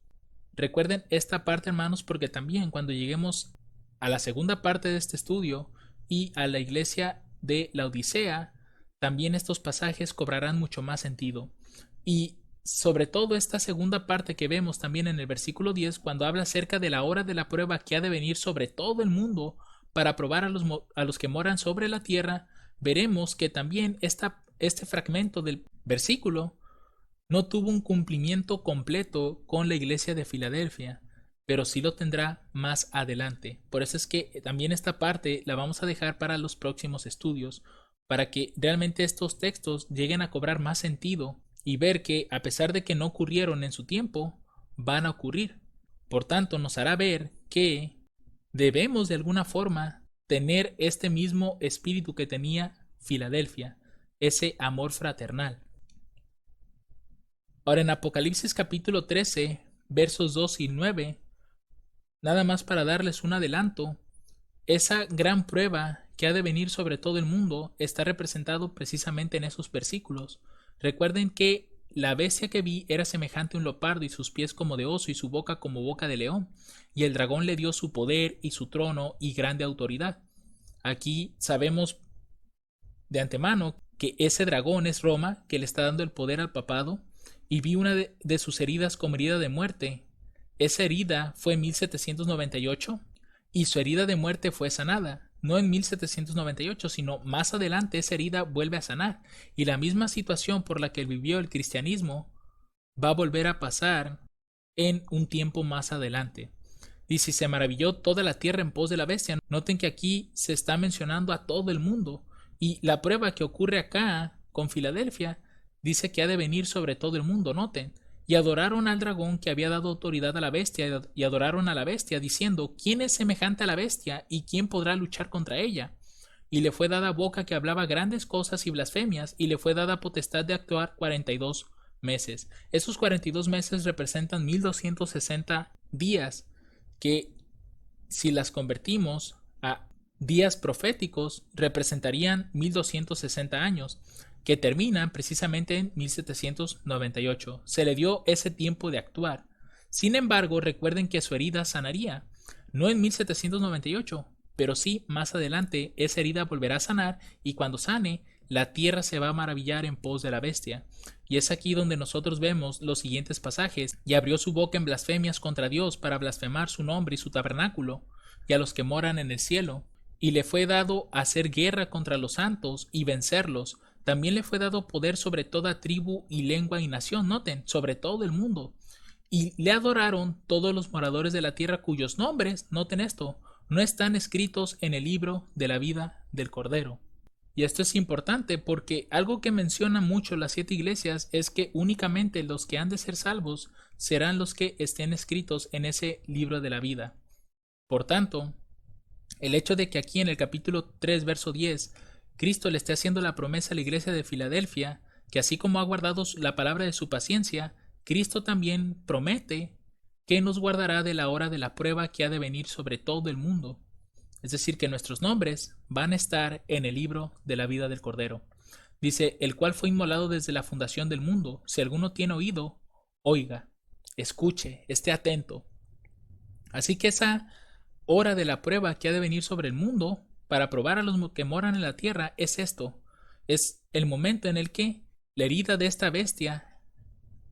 Recuerden esta parte, hermanos, porque también cuando lleguemos a la segunda parte de este estudio y a la iglesia de la Odisea, también estos pasajes cobrarán mucho más sentido. Y sobre todo esta segunda parte que vemos también en el versículo 10, cuando habla acerca de la hora de la prueba que ha de venir sobre todo el mundo para probar a los que moran sobre la tierra, veremos que también este fragmento del versículo no tuvo un cumplimiento completo con la iglesia de Filadelfia, pero sí lo tendrá más adelante. Por eso es que también esta parte la vamos a dejar para los próximos estudios, para que realmente estos textos lleguen a cobrar más sentido y ver que, a pesar de que no ocurrieron en su tiempo, van a ocurrir. Por tanto, nos hará ver que debemos de alguna forma tener este mismo espíritu que tenía Filadelfia, ese amor fraternal. Ahora en Apocalipsis capítulo 13, versos 2 y 9, nada más para darles un adelanto, esa gran prueba que ha de venir sobre todo el mundo está representado precisamente en esos versículos. Recuerden que la bestia que vi era semejante a un leopardo y sus pies como de oso y su boca como boca de león, y el dragón le dio su poder y su trono y grande autoridad. Aquí sabemos de antemano que ese dragón es Roma, que le está dando el poder al papado, y vi una de sus heridas como herida de muerte. Esa herida fue en 1798 y su herida de muerte fue sanada. No en 1798, sino más adelante esa herida vuelve a sanar, y la misma situación por la que vivió el cristianismo va a volver a pasar en un tiempo más adelante. Dice, se maravilló toda la tierra en pos de la bestia. Noten que aquí se está mencionando a todo el mundo. Y la prueba que ocurre acá con Filadelfia dice que ha de venir sobre todo el mundo. Noten. Y adoraron al dragón que había dado autoridad a la bestia, y adoraron a la bestia, diciendo, ¿quién es semejante a la bestia y quién podrá luchar contra ella? Y le fue dada boca que hablaba grandes cosas y blasfemias, y le fue dada potestad de actuar 42 meses. Esos 42 meses representan 1260 días, que si las convertimos a días proféticos representarían 1260 años, que terminan precisamente en 1798. Se le dio ese tiempo de actuar. Sin embargo, recuerden que su herida sanaría, no en 1798, pero sí más adelante esa herida volverá a sanar, y cuando sane, la tierra se va a maravillar en pos de la bestia. Y es aquí donde nosotros vemos los siguientes pasajes. Y abrió su boca en blasfemias contra Dios para blasfemar su nombre y su tabernáculo, y a los que moran en el cielo. Y le fue dado hacer guerra contra los santos y vencerlos. También le fue dado poder sobre toda tribu y lengua y nación, noten, sobre todo el mundo. Y le adoraron todos los moradores de la tierra cuyos nombres, noten esto, no están escritos en el libro de la vida del Cordero. Y esto es importante porque algo que mencionan mucho las 7 iglesias es que únicamente los que han de ser salvos serán los que estén escritos en ese libro de la vida. Por tanto, el hecho de que aquí en el capítulo 3, verso 10, Cristo le esté haciendo la promesa a la iglesia de Filadelfia, que así como ha guardado la palabra de su paciencia, Cristo también promete que nos guardará de la hora de la prueba que ha de venir sobre todo el mundo. Es decir, que nuestros nombres van a estar en el libro de la vida del Cordero. Dice, el cual fue inmolado desde la fundación del mundo. Si alguno tiene oído, oiga, escuche, esté atento. Así que esa hora de la prueba que ha de venir sobre el mundo para probar a los que moran en la tierra es esto. Es el momento en el que la herida de esta bestia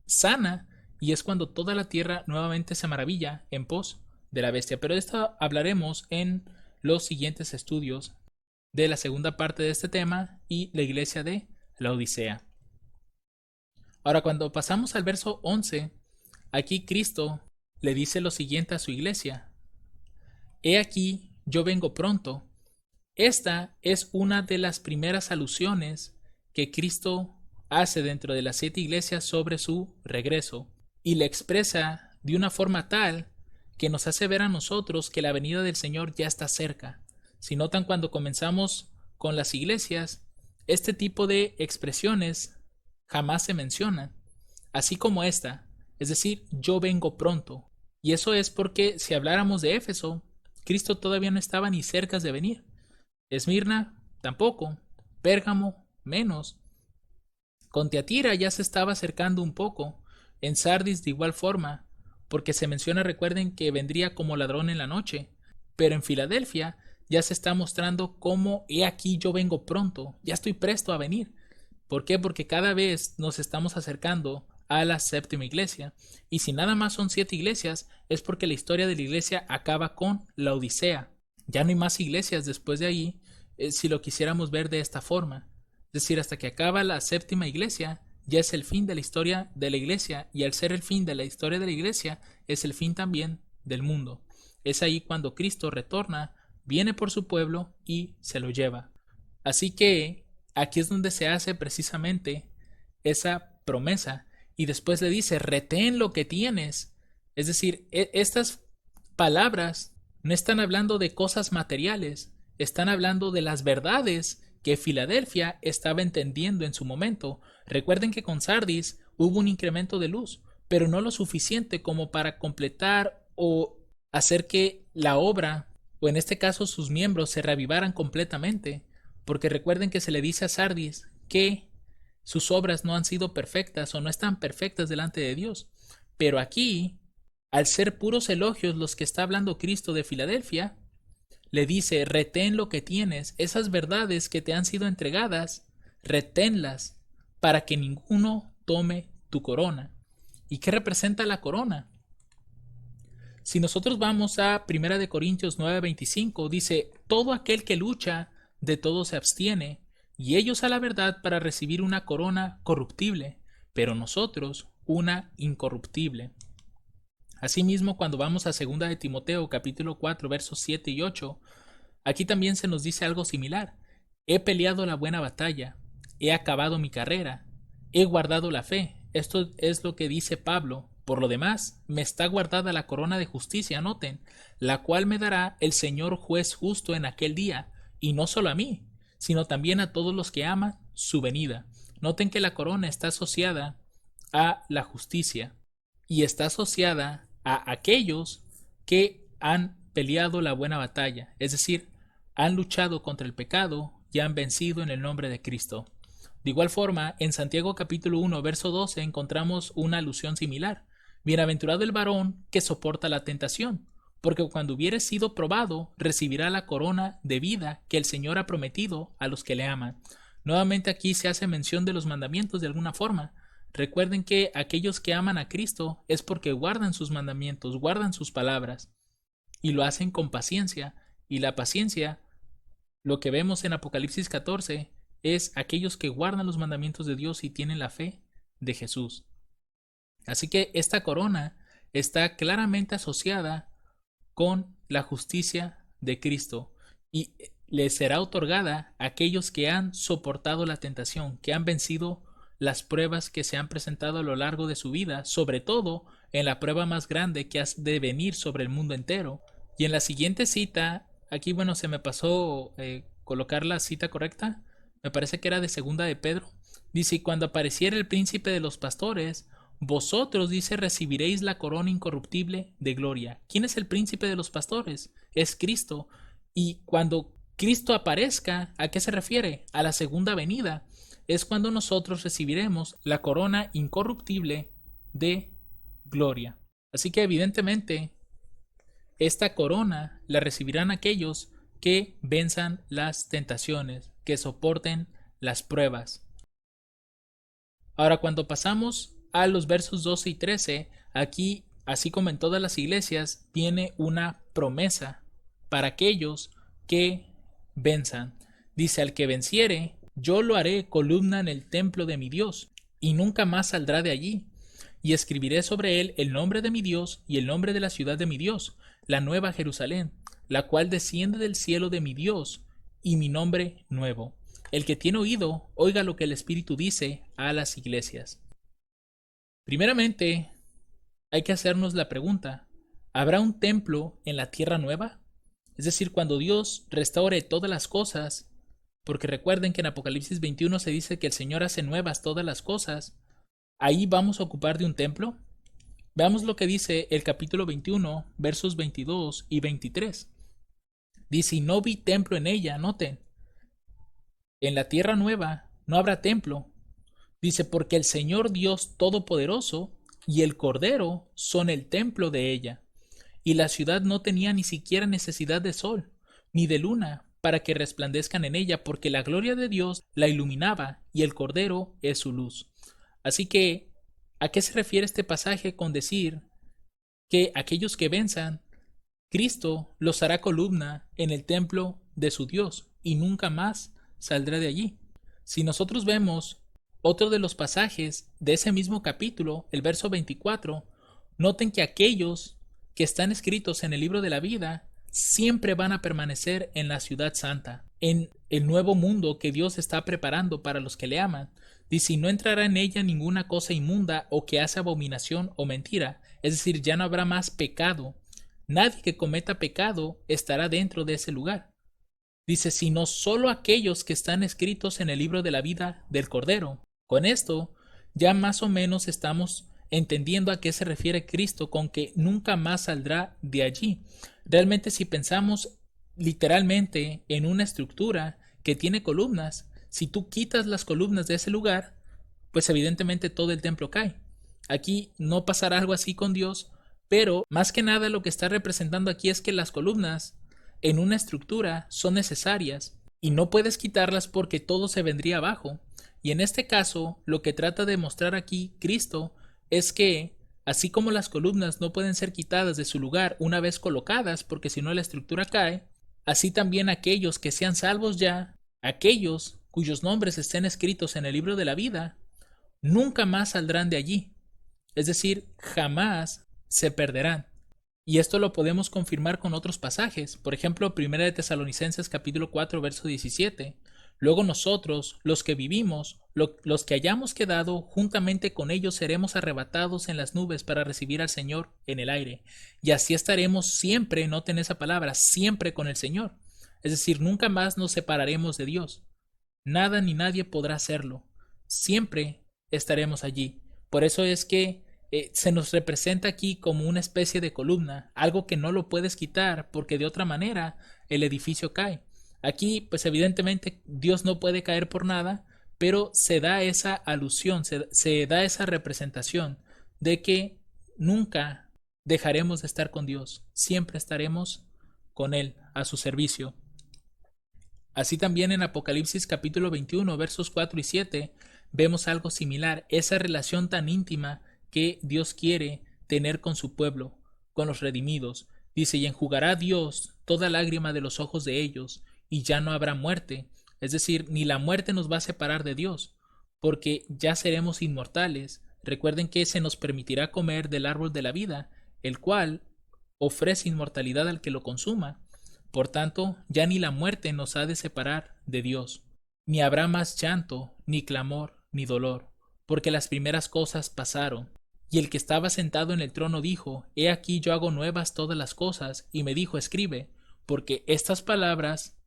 sana, y es cuando toda la tierra nuevamente se maravilla en pos de la bestia. Pero de esto hablaremos en los siguientes estudios de la segunda parte de este tema y la iglesia de la Odisea. Ahora, cuando pasamos al verso 11, aquí Cristo le dice lo siguiente a su iglesia: He aquí, yo vengo pronto. Esta es una de las primeras alusiones que Cristo hace dentro de las 7 iglesias sobre su regreso, y le expresa de una forma tal que nos hace ver a nosotros que la venida del Señor ya está cerca. Si notan, cuando comenzamos con las iglesias, este tipo de expresiones jamás se mencionan, así como esta, es decir, yo vengo pronto. Y eso es porque si habláramos de Éfeso, Cristo todavía no estaba ni cerca de venir. Esmirna tampoco, Pérgamo menos. Con Tiatira ya se estaba acercando un poco, en Sardis de igual forma, porque se menciona, recuerden, que vendría como ladrón en la noche, pero en Filadelfia ya se está mostrando como he aquí yo vengo pronto, ya estoy presto a venir. ¿Por qué? Porque cada vez nos estamos acercando a la séptima iglesia, y si nada más son 7 iglesias, es porque la historia de la iglesia acaba con la Odisea. Ya no hay más iglesias después de ahí, si lo quisiéramos ver de esta forma. Es decir, hasta que acaba la séptima iglesia, ya es el fin de la historia de la iglesia, y al ser el fin de la historia de la iglesia, es el fin también del mundo. Es ahí cuando Cristo retorna, viene por su pueblo y se lo lleva. Así que aquí es donde se hace precisamente esa promesa, y después le dice, retén lo que tienes. Es decir, estas palabras no están hablando de cosas materiales, están hablando de las verdades que Filadelfia estaba entendiendo en su momento. Recuerden que con Sardis hubo un incremento de luz, pero no lo suficiente como para completar o hacer que la obra, o en este caso sus miembros, se reavivaran completamente, porque recuerden que se le dice a Sardis que sus obras no han sido perfectas o no están perfectas delante de Dios. Pero aquí, al ser puros elogios los que está hablando Cristo de Filadelfia, le dice, retén lo que tienes, esas verdades que te han sido entregadas, reténlas para que ninguno tome tu corona. ¿Y qué representa la corona? Si nosotros vamos a 1 Corintios 9:25, dice, todo aquel que lucha, de todo se abstiene, y ellos a la verdad para recibir una corona corruptible, pero nosotros una incorruptible. Asimismo, cuando vamos a 2 de Timoteo capítulo 4 versos 7 y 8, aquí también se nos dice algo similar. He peleado la buena batalla, he acabado mi carrera, he guardado la fe. Esto es lo que dice Pablo. Por lo demás, me está guardada la corona de justicia, noten, la cual me dará el Señor juez justo en aquel día, y no solo a mí, sino también a todos los que aman su venida. Noten que la corona está asociada a la justicia y está asociada a aquellos que han peleado la buena batalla, es decir, han luchado contra el pecado y han vencido en el nombre de Cristo. De igual forma, en Santiago capítulo 1, verso 12 encontramos una alusión similar. Bienaventurado el varón que soporta la tentación, porque cuando hubiere sido probado, recibirá la corona de vida que el Señor ha prometido a los que le aman. Nuevamente aquí se hace mención de los mandamientos de alguna forma. Recuerden que aquellos que aman a Cristo es porque guardan sus mandamientos, guardan sus palabras, y lo hacen con paciencia. Y la paciencia, lo que vemos en Apocalipsis 14, es aquellos que guardan los mandamientos de Dios y tienen la fe de Jesús. Así que esta corona está claramente asociada con la justicia de Cristo y le será otorgada a aquellos que han soportado la tentación, que han vencido las pruebas que se han presentado a lo largo de su vida, sobre todo en la prueba más grande que ha de venir sobre el mundo entero. Y en la siguiente cita, aquí se me pasó colocar la cita correcta, me parece que era de 2 de Pedro, dice, y cuando apareciera el príncipe de los pastores, vosotros, dice, recibiréis la corona incorruptible de gloria. ¿Quién es el príncipe de los pastores? Es Cristo. Y cuando Cristo aparezca, ¿a qué se refiere? A la segunda venida. Es cuando nosotros recibiremos la corona incorruptible de gloria. Así que evidentemente, esta corona la recibirán aquellos que venzan las tentaciones, que soporten las pruebas. Ahora, cuando pasamos a los versos 12 y 13, aquí, así como en todas las iglesias, viene una promesa para aquellos que venzan. Dice, al que venciere, yo lo haré columna en el templo de mi Dios, y nunca más saldrá de allí. Y escribiré sobre él el nombre de mi Dios y el nombre de la ciudad de mi Dios, la nueva Jerusalén, la cual desciende del cielo de mi Dios, y mi nombre nuevo. El que tiene oído, oiga lo que el Espíritu dice a las iglesias. Primeramente, hay que hacernos la pregunta, ¿habrá un templo en la tierra nueva? Es decir, cuando Dios restaure todas las cosas, porque recuerden que en Apocalipsis 21 se dice que el Señor hace nuevas todas las cosas, ¿ahí vamos a ocupar de un templo? Veamos lo que dice el capítulo 21, versos 22 y 23. Dice, y no vi templo en ella, noten. En la tierra nueva no habrá templo. Dice, porque el Señor Dios Todopoderoso y el Cordero son el templo de ella. Y la ciudad no tenía ni siquiera necesidad de sol, ni de luna, para que resplandezcan en ella, porque la gloria de Dios la iluminaba, y el Cordero es su luz. Así que, ¿a qué se refiere este pasaje con decir que aquellos que venzan, Cristo los hará columna en el templo de su Dios, y nunca más saldrá de allí? Si nosotros vemos otro de los pasajes de ese mismo capítulo, el verso 24, noten que aquellos que están escritos en el libro de la vida siempre van a permanecer en la ciudad santa, en el nuevo mundo que Dios está preparando para los que le aman. Dice, y no entrará en ella ninguna cosa inmunda o que hace abominación o mentira, es decir, ya no habrá más pecado. Nadie que cometa pecado estará dentro de ese lugar. Dice, sino solo aquellos que están escritos en el libro de la vida del Cordero. Con esto, ya más o menos estamos entendiendo a qué se refiere Cristo con que nunca más saldrá de allí. Realmente, si pensamos literalmente en una estructura que tiene columnas, si tú quitas las columnas de ese lugar, pues evidentemente todo el templo cae. Aquí no pasará algo así con Dios, pero más que nada lo que está representando aquí es que las columnas en una estructura son necesarias y no puedes quitarlas porque todo se vendría abajo. Y en este caso, lo que trata de mostrar aquí Cristo es que, así como las columnas no pueden ser quitadas de su lugar una vez colocadas, porque si no la estructura cae, así también aquellos que sean salvos ya, aquellos cuyos nombres estén escritos en el libro de la vida, nunca más saldrán de allí. Es decir, jamás se perderán. Y esto lo podemos confirmar con otros pasajes. Por ejemplo, 1 de Tesalonicenses capítulo 4, verso 17. Luego nosotros, los que vivimos, los que hayamos quedado, juntamente con ellos seremos arrebatados en las nubes para recibir al Señor en el aire. Y así estaremos siempre, noten esa palabra, siempre con el Señor. Es decir, nunca más nos separaremos de Dios. Nada ni nadie podrá hacerlo. Siempre estaremos allí. Por eso es que se nos representa aquí como una especie de columna, algo que no lo puedes quitar porque de otra manera el edificio cae. Aquí, pues evidentemente Dios no puede caer por nada, pero se da esa alusión, se da esa representación de que nunca dejaremos de estar con Dios, siempre estaremos con Él, a su servicio. Así también en Apocalipsis capítulo 21, versos 4 y 7, vemos algo similar, esa relación tan íntima que Dios quiere tener con su pueblo, con los redimidos. Dice, y enjugará Dios toda lágrima de los ojos de ellos, y ya no habrá muerte. Es decir, ni la muerte nos va a separar de Dios, porque ya seremos inmortales. Recuerden que se nos permitirá comer del árbol de la vida, el cual ofrece inmortalidad al que lo consuma. Por tanto, ya ni la muerte nos ha de separar de Dios, ni habrá más llanto, ni clamor, ni dolor, porque las primeras cosas pasaron. Y el que estaba sentado en el trono dijo, He aquí yo hago nuevas todas las cosas, y me dijo, escribe, porque estas palabras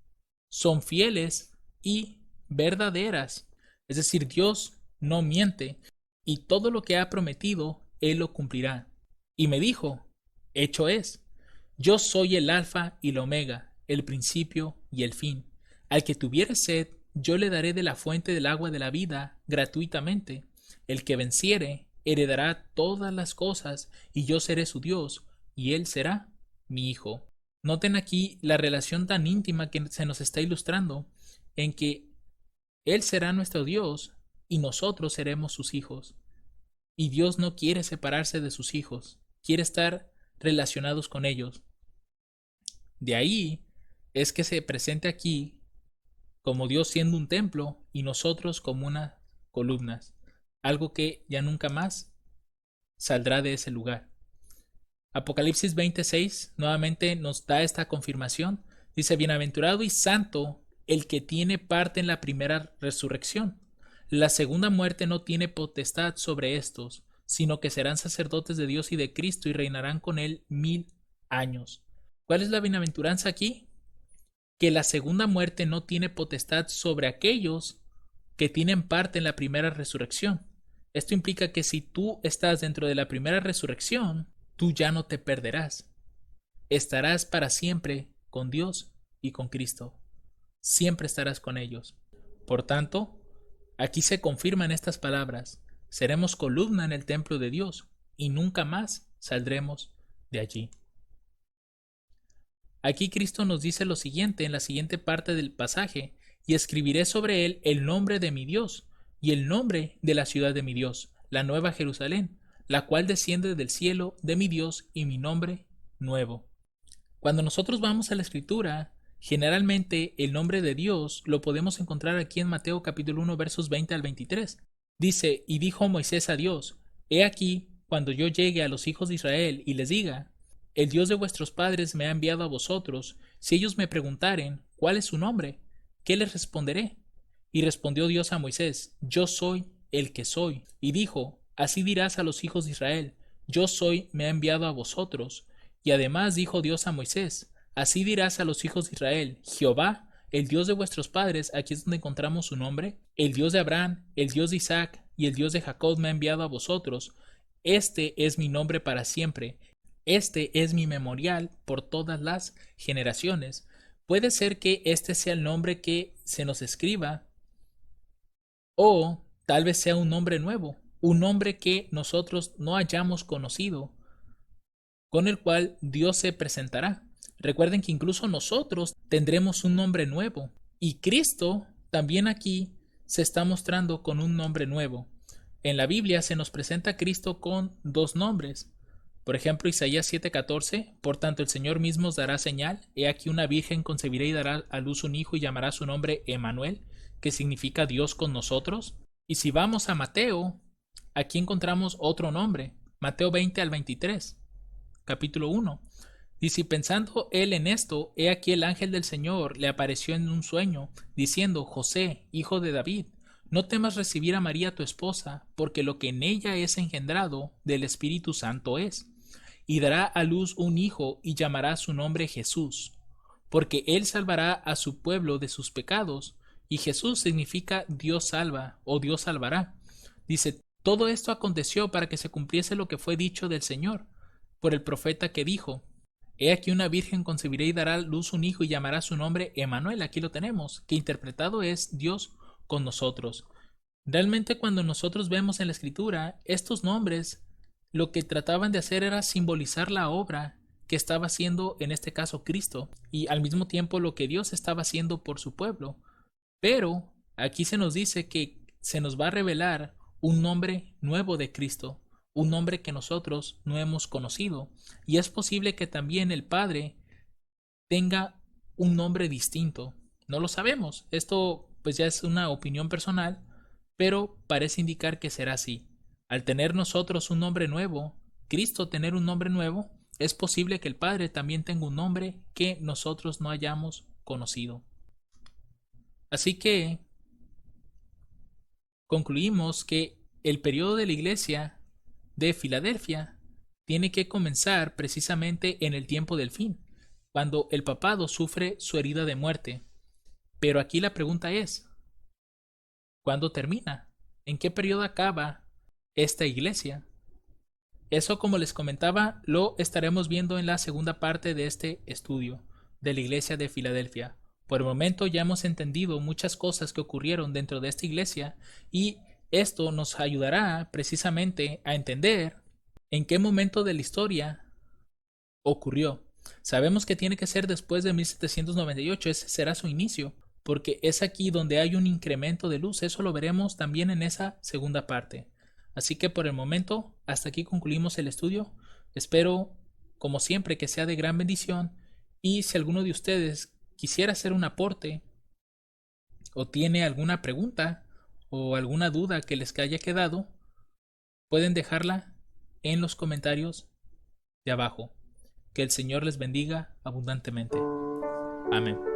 son fieles y verdaderas. Es decir, Dios no miente, y todo lo que ha prometido, Él lo cumplirá. Y me dijo, hecho es. Yo soy el alfa y la omega, el principio y el fin. Al que tuviere sed, yo le daré de la fuente del agua de la vida gratuitamente. El que venciere, heredará todas las cosas, y yo seré su Dios, y él será mi hijo. Noten aquí la relación tan íntima que se nos está ilustrando, en que Él será nuestro Dios y nosotros seremos sus hijos. Y Dios no quiere separarse de sus hijos, quiere estar relacionados con ellos. De ahí es que se presenta aquí como Dios siendo un templo y nosotros como unas columnas, algo que ya nunca más saldrá de ese lugar. Apocalipsis 26 nuevamente nos da esta confirmación. Dice, bienaventurado y santo el que tiene parte en la primera resurrección. La segunda muerte no tiene potestad sobre estos, sino que serán sacerdotes de Dios y de Cristo y reinarán con él 1000 años. ¿Cuál es la bienaventuranza aquí? Que la segunda muerte no tiene potestad sobre aquellos que tienen parte en la primera resurrección. Esto implica que si tú estás dentro de la primera resurrección, tú ya no te perderás. Estarás para siempre con Dios y con Cristo. Siempre estarás con ellos. Por tanto, aquí se confirman estas palabras. Seremos columna en el templo de Dios y nunca más saldremos de allí. Aquí Cristo nos dice lo siguiente en la siguiente parte del pasaje, y escribiré sobre él el nombre de mi Dios y el nombre de la ciudad de mi Dios, la nueva Jerusalén, la cual desciende del cielo de mi Dios y mi nombre nuevo. Cuando nosotros vamos a la Escritura, generalmente el nombre de Dios lo podemos encontrar aquí en Mateo capítulo 1 versos 20 al 23. Dice, y dijo Moisés a Dios, He aquí, cuando yo llegue a los hijos de Israel y les diga, el Dios de vuestros padres me ha enviado a vosotros, si ellos me preguntaren, ¿cuál es su nombre? ¿Qué les responderé? Y respondió Dios a Moisés, Yo soy el que soy. Y dijo, Así dirás a los hijos de Israel, Yo soy, me ha enviado a vosotros. Y además dijo Dios a Moisés, Así dirás a los hijos de Israel, Jehová, el Dios de vuestros padres, aquí es donde encontramos su nombre, el Dios de Abraham, el Dios de Isaac y el Dios de Jacob me ha enviado a vosotros. Este es mi nombre para siempre. Este es mi memorial por todas las generaciones. Puede ser que este sea el nombre que se nos escriba, o tal vez sea un nombre nuevo, un nombre que nosotros no hayamos conocido, con el cual Dios se presentará. Recuerden que incluso nosotros tendremos un nombre nuevo, y Cristo también aquí se está mostrando con un nombre nuevo. En la Biblia se nos presenta a Cristo con dos nombres. Por ejemplo, Isaías 7:14, por tanto el Señor mismo os dará señal, he aquí una virgen concebirá y dará a luz un hijo y llamará su nombre Emmanuel, que significa Dios con nosotros. Y si vamos a Mateo, aquí encontramos otro nombre, Mateo 20 al 23. capítulo 1. Dice, y pensando él en esto, he aquí el ángel del Señor le apareció en un sueño, diciendo, José, hijo de David, no temas recibir a María tu esposa, porque lo que en ella es engendrado del Espíritu Santo es, y dará a luz un hijo y llamará su nombre Jesús, porque él salvará a su pueblo de sus pecados, y Jesús significa Dios salva o Dios salvará. Dice, todo esto aconteció para que se cumpliese lo que fue dicho del Señor por el profeta que dijo, he aquí una virgen concebirá y dará a luz un hijo y llamará su nombre Emmanuel. Aquí lo tenemos, que interpretado es Dios con nosotros. Realmente cuando nosotros vemos en la escritura estos nombres, lo que trataban de hacer era simbolizar la obra que estaba haciendo en este caso Cristo y al mismo tiempo lo que Dios estaba haciendo por su pueblo. Pero aquí se nos dice que se nos va a revelar un nombre nuevo de Cristo, un nombre que nosotros no hemos conocido. Y es posible que también el Padre tenga un nombre distinto. No lo sabemos. Esto pues ya es una opinión personal, pero parece indicar que será así. Al tener nosotros un nombre nuevo, Cristo tener un nombre nuevo, es posible que el Padre también tenga un nombre que nosotros no hayamos conocido. Así que concluimos que el periodo de la iglesia de Filadelfia tiene que comenzar precisamente en el tiempo del fin, cuando el papado sufre su herida de muerte. Pero aquí la pregunta es, ¿cuándo termina? ¿En qué periodo acaba esta iglesia? Eso, como les comentaba, lo estaremos viendo en la segunda parte de este estudio de la iglesia de Filadelfia. Por el momento ya hemos entendido muchas cosas que ocurrieron dentro de esta iglesia y esto nos ayudará precisamente a entender en qué momento de la historia ocurrió. Sabemos que tiene que ser después de 1798, ese será su inicio, porque es aquí donde hay un incremento de luz. Eso lo veremos también en esa segunda parte. Así que por el momento, hasta aquí concluimos el estudio. Espero, como siempre, que sea de gran bendición. Y si alguno de ustedes quisiera hacer un aporte o tiene alguna pregunta o alguna duda que les haya quedado, pueden dejarla en los comentarios de abajo. Que el Señor les bendiga abundantemente. Amén.